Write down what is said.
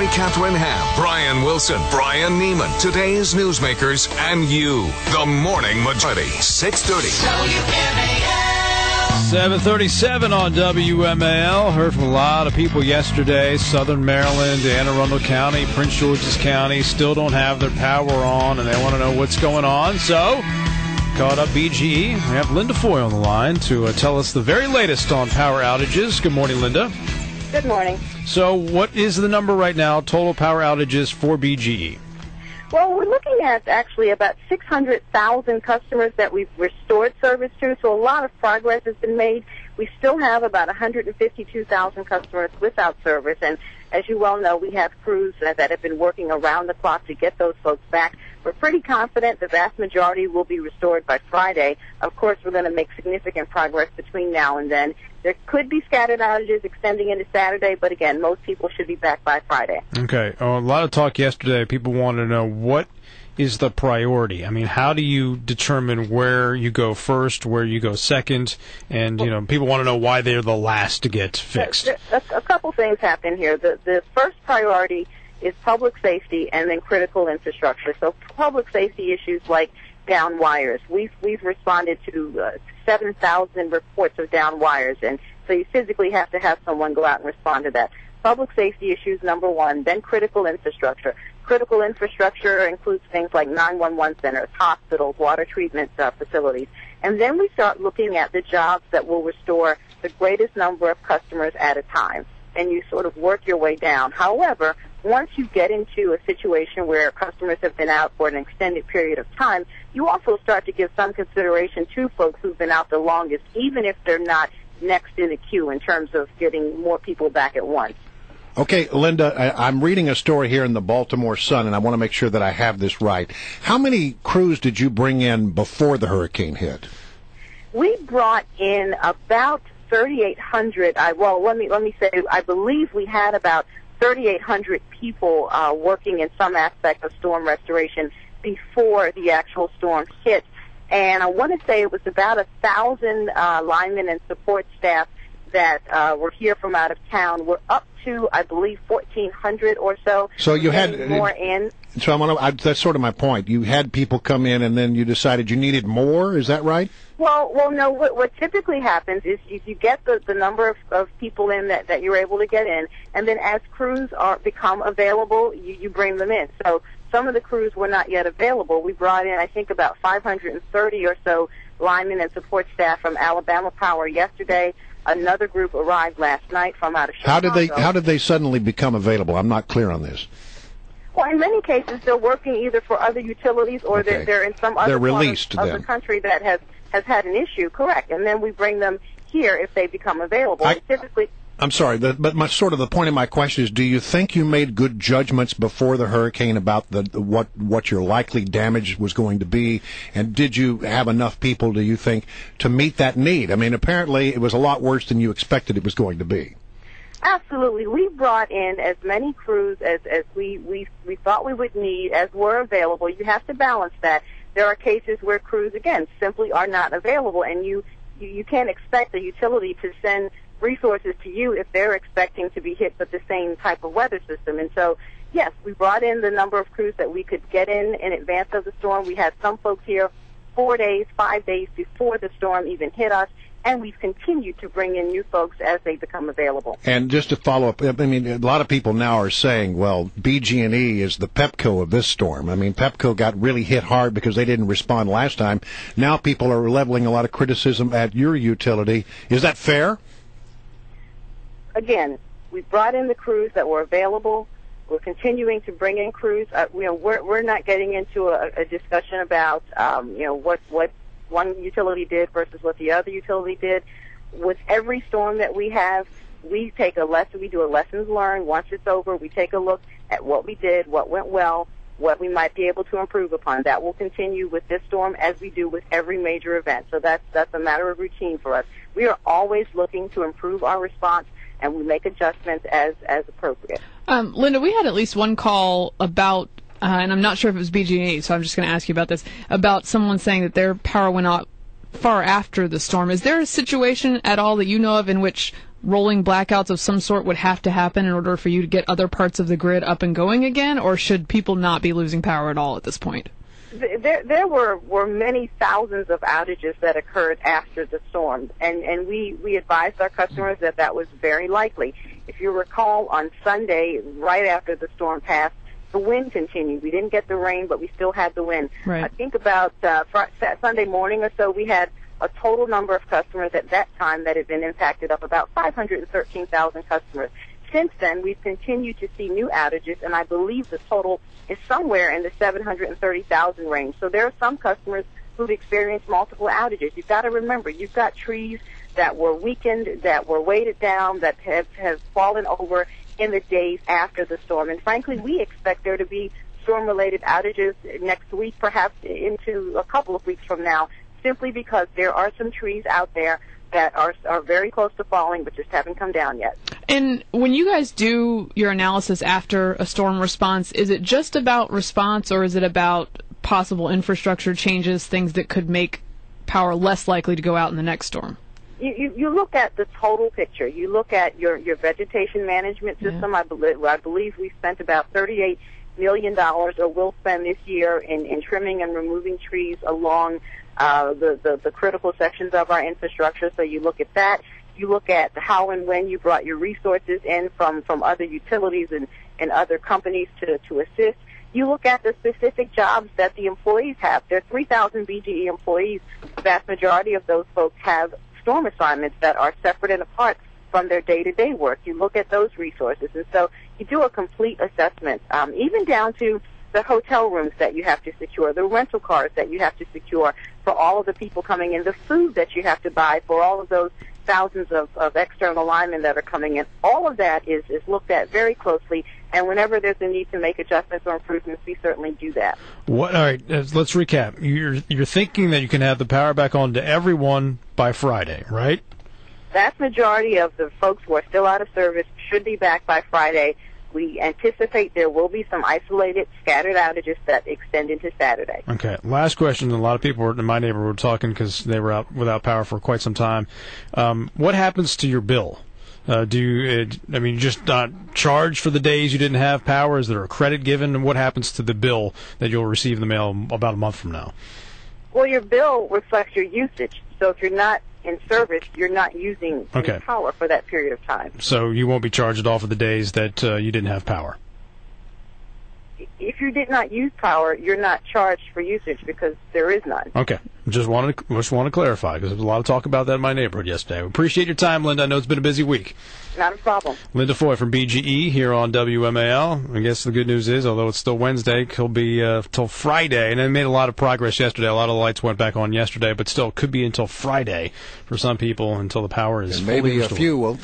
Lori Catherine Ham, Brian Wilson, Brian Neiman, today's newsmakers, and you. The Morning Majority, 630. WMAL. 7:37 on WMAL. Heard from a lot of people yesterday. Southern Maryland, Anne Arundel County, Prince George's County still don't have their power on, and they want to know what's going on. So, caught up BGE. We have Linda Foy on the line to tell us the very latest on power outages. Good morning, Linda. Good morning. So what is the number right now, total power outages for BGE? Well, we're looking at actually about 600,000 customers that we've restored service to, so a lot of progress has been made. We still have about 152,000 customers without service, and as you well know, we have crews that have been working around the clock to get those folks back. We're pretty confident the vast majority will be restored by Friday. Of course, we're going to make significant progress between now and then. There could be scattered outages extending into Saturday, but again, most people should be back by Friday. Okay. A lot of talk yesterday. People wanted to know what is the priority. I mean, how do you determine where you go first, where you go second? And, people want to know why they're the last to get fixed. A couple things happen here. The first priority is public safety and then critical infrastructure. So public safety issues like down wires. We've responded to 7,000 reports of down wires, and so you physically have to have someone go out and respond to that. Public safety issues, number one, then critical infrastructure. Critical infrastructure includes things like 911 centers, hospitals, water treatment facilities. And then we start looking at the jobs that will restore the greatest number of customers at a time, and you sort of work your way down. However, once you get into a situation where customers have been out for an extended period of time, you also start to give some consideration to folks who've been out the longest, even if they're not next in the queue in terms of getting more people back at once. Okay, Linda, I'm reading a story here in the Baltimore Sun, and I want to make sure that I have this right. How many crews did you bring in before the hurricane hit? We brought in about 3,800. Let me say, I believe we had about 3,800 people working in some aspect of storm restoration before the actual storm hit. And I want to say it was about 1,000 linemen and support staff that were here from out of town. We're up to, I believe, 1,400 or so. So you had more in. So that's sort of my point. You had people come in, and then you decided you needed more. Is that right? Well, no. What typically happens is you get the number of people in that you're able to get in, and then as crews become available, you bring them in. So some of the crews were not yet available. We brought in, I think, about 530 or so linemen and support staff from Alabama Power yesterday. Another group arrived last night from out of Chicago. How did they suddenly become available? I'm not clear on this. Well, in many cases, they're working either for other utilities or Okay. they're in some other part of the then. country that has had an issue. Correct, and then we bring them here if they become available. Typically. I'm sorry, but the point of my question is: do you think you made good judgments before the hurricane about what your likely damage was going to be, and did you have enough people, do you think, to meet that need? I mean, apparently it was a lot worse than you expected it was going to be. Absolutely. We brought in as many crews as we thought we would need as were available. You have to balance that. There are cases where crews, again, simply are not available, and you can't expect the utility to send resources to you if they're expecting to be hit with the same type of weather system. And so, yes, we brought in the number of crews that we could get in advance of the storm. We had some folks here 4 days, 5 days before the storm even hit us, and we've continued to bring in new folks as they become available. And just to follow up, I mean, a lot of people now are saying, well, BG&E is the Pepco of this storm. I mean, Pepco got really hit hard because they didn't respond last time. Now people are leveling a lot of criticism at your utility. Is that fair? Again, we brought in the crews that were available. We're continuing to bring in crews. We're not getting into a discussion about what one utility did versus what the other utility did. With every storm that we have, we take a lesson. We do a lessons learned. Once it's over, we take a look at what we did, what went well, what we might be able to improve upon. That will continue with this storm as we do with every major event. So that's a matter of routine for us. We are always looking to improve our response, and we make adjustments as appropriate. Linda, we had at least one call about, and I'm not sure if it was BG&E, so I'm just going to ask you about this, about someone saying that their power went out far after the storm. Is there a situation at all that you know of in which rolling blackouts of some sort would have to happen in order for you to get other parts of the grid up and going again, or should people not be losing power at all at this point? There were many thousands of outages that occurred after the storm, and we advised our customers that was very likely. If you recall, on Sunday, right after the storm passed, the wind continued. We didn't get the rain, but we still had the wind. Right. I think about Sunday morning or so, we had a total number of customers at that time that had been impacted of about 513,000 customers. Since then, we've continued to see new outages, and I believe the total is somewhere in the 730,000 range. So there are some customers who've experienced multiple outages. You've got to remember, you've got trees that were weakened, that were weighted down, that have fallen over in the days after the storm. And frankly, we expect there to be storm-related outages next week, perhaps into a couple of weeks from now, simply because there are some trees out there that are very close to falling but just haven't come down yet. And when you guys do your analysis after a storm response, is it just about response, or is it about possible infrastructure changes, things that could make power less likely to go out in the next storm? You look at the total picture. You look at your vegetation management system. Yeah. I believe we spent about $38 million, or will spend this year, in trimming and removing trees along the critical sections of our infrastructure. So you look at that. You look at how and when you brought your resources in from other utilities and other companies to assist. You look at the specific jobs that the employees have. There are 3,000 BGE employees. The vast majority of those folks have storm assignments that are separate and apart from their day-to-day work. You look at those resources, and so you do a complete assessment, even down to the hotel rooms that you have to secure, the rental cars that you have to secure for all of the people coming in, the food that you have to buy for all of those thousands of external linemen that are coming in. All of that is looked at very closely, and whenever there's a need to make adjustments or improvements, we certainly do that. All right, let's recap. You're thinking that you can have the power back on to everyone by Friday, right? Vast majority of the folks who are still out of service should be back by Friday. We anticipate there will be some isolated, scattered outages that extend into Saturday. Okay. Last question. A lot of people in my neighborhood were talking because they were out without power for quite some time. What happens to your bill? Do you just not charge for the days you didn't have power? Is there a credit given? And what happens to the bill that you'll receive in the mail about a month from now? Well, your bill reflects your usage. So if you're not in service, you're not using any power for that period of time. So you won't be charged at all for the days that you didn't have power? If you did not use power, you're not charged for usage because there is none. Okay. Just want to clarify because there was a lot of talk about that in my neighborhood yesterday. We appreciate your time, Linda. I know it's been a busy week. Not a problem. Linda Foy from BGE here on WMAL. I guess the good news is, although it's still Wednesday, it'll be till Friday. And they made a lot of progress yesterday. A lot of the lights went back on yesterday, but still could be until Friday for some people until the power is and maybe fully restored. A few will